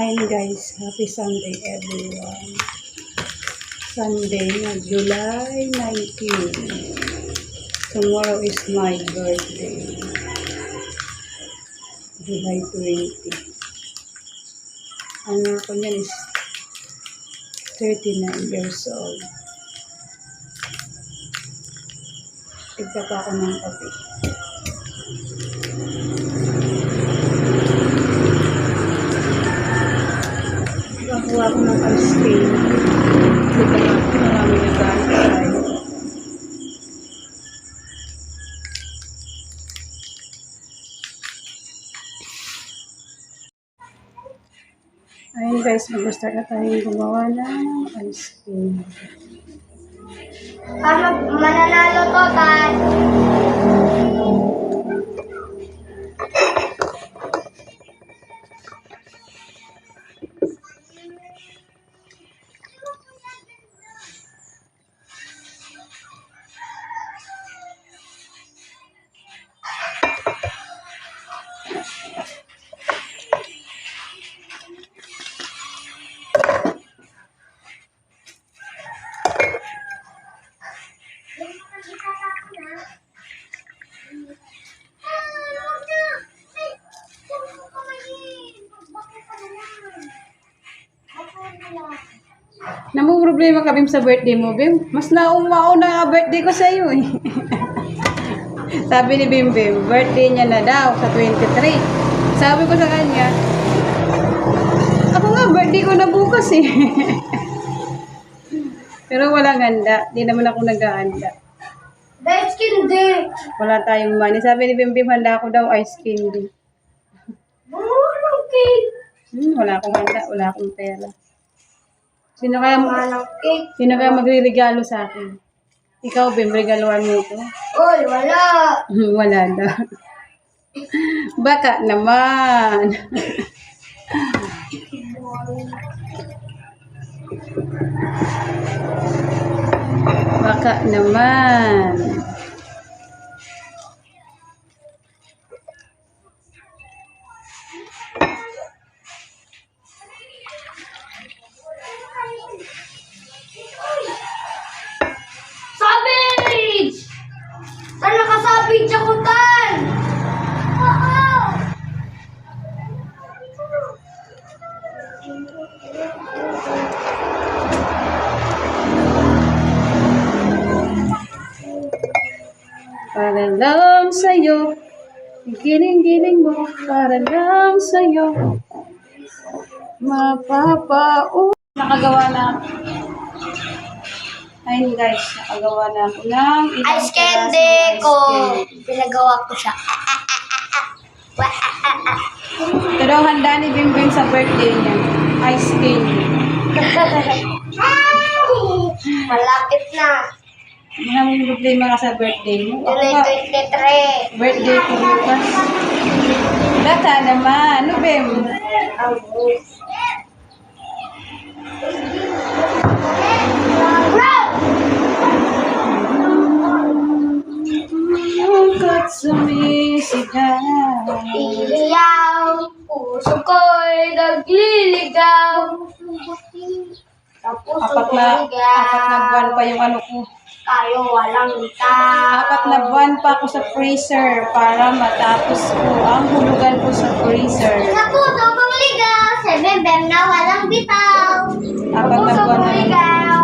Ayun guys, happy Sunday everyone. Sunday na July 19. Tomorrow is my birthday. July 20. Ano ko niyan is 39 years old. Tigpa pa ako ng kape. Nakakuha ko ng ice cream. Dito na marami nagkakain. Ayun guys, mag-start na tayong gumawa ng ice cream. Mananalo to, Tan. Namang problema ka Bim sa birthday mo, Bim. Mas nauna ang birthday ko sa iyo eh. Sabi ni Bim, birthday niya na daw sa 23. Sabi ko sa kanya, ako nga, birthday ko na bukas eh. Pero walang handa. Di naman ako naghahanda. Ice candy. Wala tayong money. Sabi ni Bim, handa ako daw ice candy. Walang cake. Wala akong handa. Wala akong pera. Sino Walang cake. magre-regalo sa akin? Ikaw, Bim, regaluhan mo ito? Oy, wala. Wala daw. Baka naman. Baka naman. Savage! Saan nakasabit siya ko, Tan? Oo. Para lang sa'yo. Giling-giling mo. Para lang sa'yo. Nakagawa na. Ayun guys, nakagawa na ako ng Ice candy ko. Pinagawa ko siya. Ito daw handa ni Bimbing sa birthday niya. Ice candy. Malapit na. Maraming problema ka sa birthday mo. Ako July nga, 23. birthday ko bukas. Baka naman. Ano, Bim? Hanggat sumisigaw. Iyaw, puso ko'y nagliligaw. Sa puso Apat ko'y na buwan ligaw. pa yung ano ko. Tayo walang bitaw. 4 na buwan pa ako sa freezer para matapos ko ang hulugan ko sa freezer. Sa puso kong ligaw, sa bebem na walang bitaw. Sa 4 na puso buwan kong na yun. ligaw,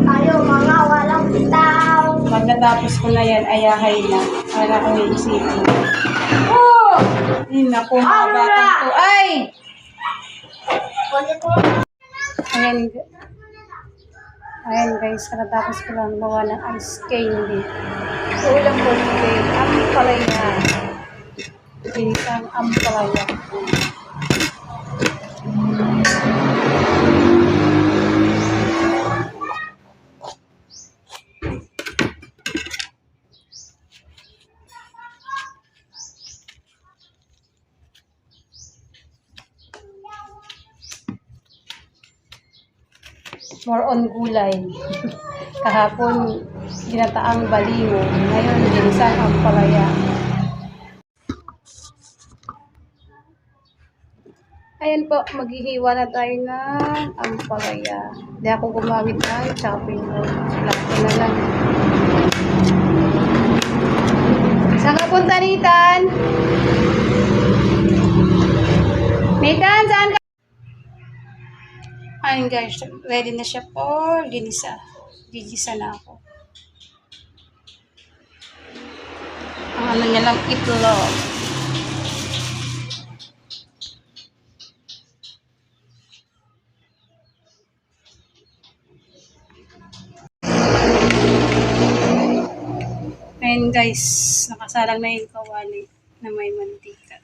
tayo mga walang bitaw. Pag natapos ko na yan, ayahay na. Para ko iisipin. Oh! Ay, naku, mga batang to. Ay! Ayan guys, nakatapos ko lang gawa ng ice candy. Ulam ko today, ampalaya. Ginisang ampalaya. More on gulay. Kahapon, ginataang baliwo. Ngayon, ginisang ampalaya. Ay, Ayan po, maghihiwa na tayo ng ampalaya. Hindi ako gumamit ng chopping board. Lock ko na lang. Saan ka punta, Nathan? Nathan, saan ka? Ayun guys, ready na siya for ginisa. Gigisa na ako. Ang ano niya lang, itlog. Ayun guys, nakasalang na yung kawali na may mantika.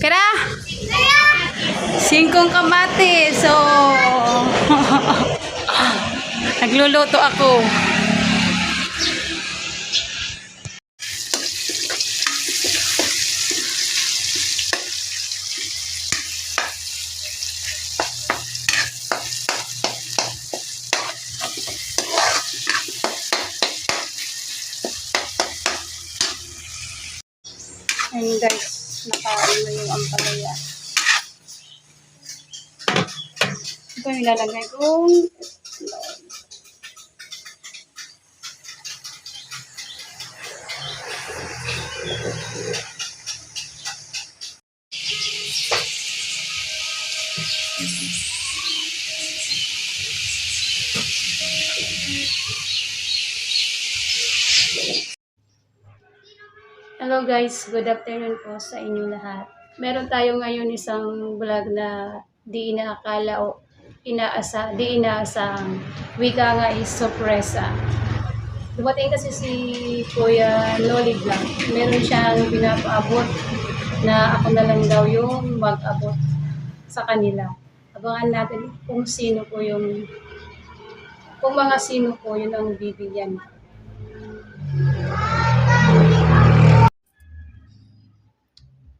Kira! Singkong kamatis. So, nagluluto ako. Ayun guys, nakain na yung ampalaya. Ito yung ilalagay kong itlog. Hello guys, good afternoon po sa inyo lahat. Meron tayo ngayon isang vlog na di inaakala o di inaasang wika nga is sorpresa. Dumating kasi si Kuya Noli Blanc. Meron siyang pinapaabot na ako na lang daw yung mag-abot sa kanila. Abangan natin kung mga sino po yun ang bibigyan.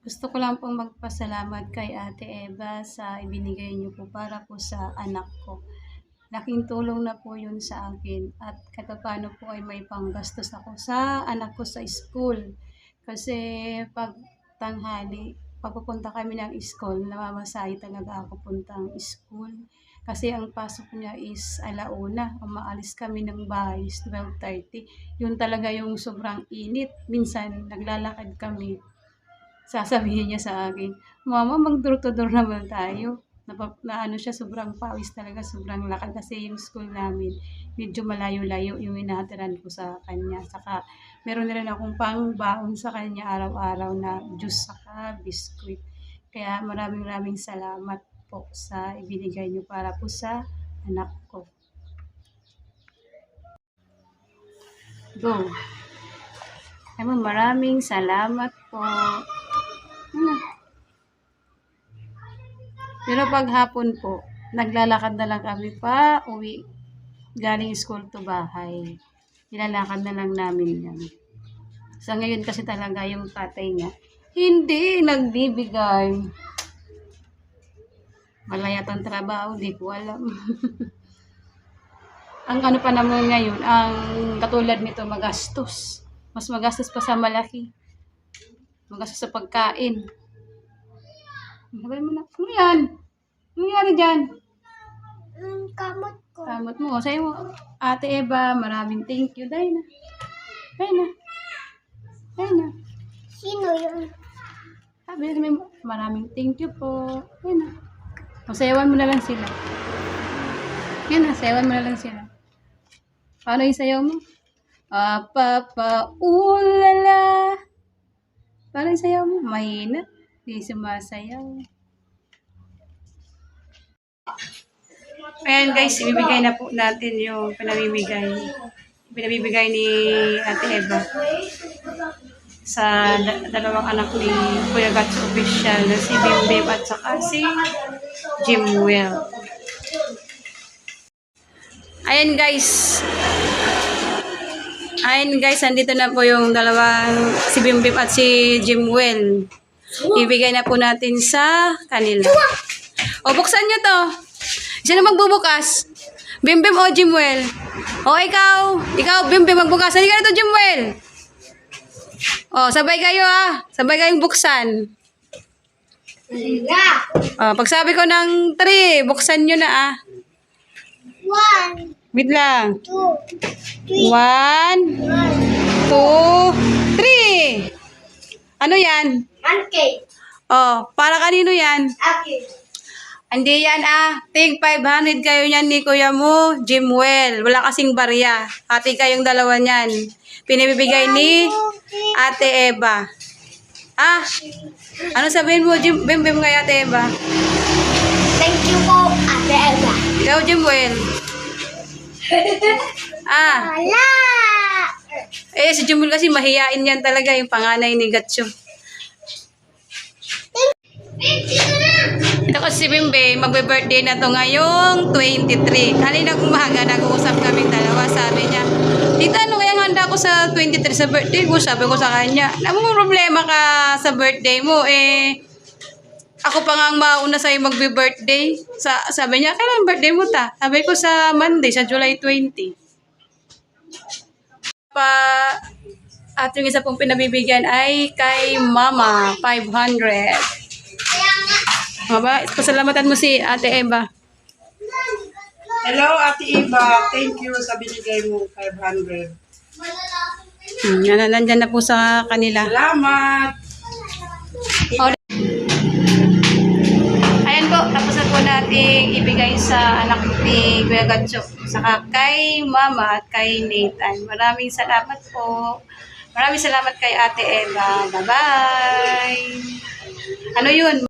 Gusto ko lang pong magpasalamat kay Ate Eva sa ibinigay niyo po para po sa anak ko. Laking tulong na po yun sa akin at kahit paano po ay may panggastos ako sa anak ko sa school. Kasi pag tanghali, pagpupunta kami ng school, namamasahe talaga ako puntang school. Kasi ang pasok niya is 1:00, umaalis kami ng bahay is 12:30. Yun talaga yung sobrang init. Minsan naglalakad kami. Sasabihin niya sa akin, "Mama, mag-door-to-door naman tayo." Na ano siya, sobrang pawis talaga, sobrang lakad kasi yung school namin. Medyo malayo-layo yung inahatiran ko sa kanya. Saka meron na rin akong pang-baon sa kanya araw-araw na juice saka biskuit. Kaya maraming salamat po sa ibinigay niyo para po sa anak ko. Go! Maraming salamat po. Pero pag hapon po, naglalakad na lang kami pa uwi galing school to bahay. Nilalakad na lang namin yan. Sa ngayon kasi talaga yung tatay niya, hindi nagbibigay. Malayat ang trabaho, di ko alam. Ang ano pa naman ngayon, ang katulad nito magastos. Mas magastos pa sa malaki. Magastos sa pagkain. Sabay mo na. Ano yan? Ano nangyari dyan? Kamot ko. Kamot mo. Sa'yo mo, Ate Eva, maraming thank you. Dahil na. Dahil na. Dahil na. Sino yun? Sabi mo, maraming thank you po. Dahil na. Sayawan mo na lang sila. Yan na, sayawan mo na lang sila. Paano yung sayaw mo? Ulala. Paano yung sayaw mo? Mahina. Di sumasayaw. Ayan guys, ibibigay na po natin yung pinabibigay ni Ate Eva. sa dalawang anak ni Kuya Gats Official na si Bimbim at saka si Jimwell. Ayan guys. Ayan guys, nandito na po yung dalawang si Bimbim at si Jimwell. Ibigay na po natin sa kanila. O, buksan nyo to. Sino magbubukas? Bimbim o Jimwell? O, ikaw. Ikaw, Bimbim, magbukas. Hindi ka na to, Jimwell. O, sabay kayo sabay kayong buksan. O, pag sabi ko ng 3, buksan nyo na 1, Wait lang. 2, 1, 2, 3. Ano yan? Pancake. Oh, para kanino yan? Akin. Hindi yan Ting 500 kayo yan ni kuya mo, Jimwell. Wala kasing barya. Ate kayong dalawa niyan. Pinibigay ni Ate Eva. Ano sabihin mo, Bimbim kay Ate Eva? Thank you po, Ate Eva. Ikaw, Jimwell. Wala. Si Jimwell kasi mahiyain yan talaga, yung panganay ni Gatcho. Ito kasi si Bimbe, magbe-birthday na to ngayong 23. Kanina umaga, nag-uusap kaming dalawa. Sabi niya, Tita, ano kaya handa ko sa 23 sa birthday ko? Sabi ko sa kanya, naman problema ka sa birthday mo ako pa nga ang mauna sa'yo magbe-birthday. Sabi niya, kailan birthday mo ta? Sabi ko sa Monday, sa July 20. At yung isa pong pinabibigyan ay kay Mama, 500. Pasalamatan mo si Ate Eva. Hello, Ate Eva. Thank you sa binigay mo, 500. Nandyan na po sa kanila. Salamat. Ayan po, tapos na po nating ibigay sa anak ni Kuya Gatcho, saka kay Mama at kay Nathan. Maraming salamat po. Maraming salamat kay Ate Eva. Bye-bye. Ano yun?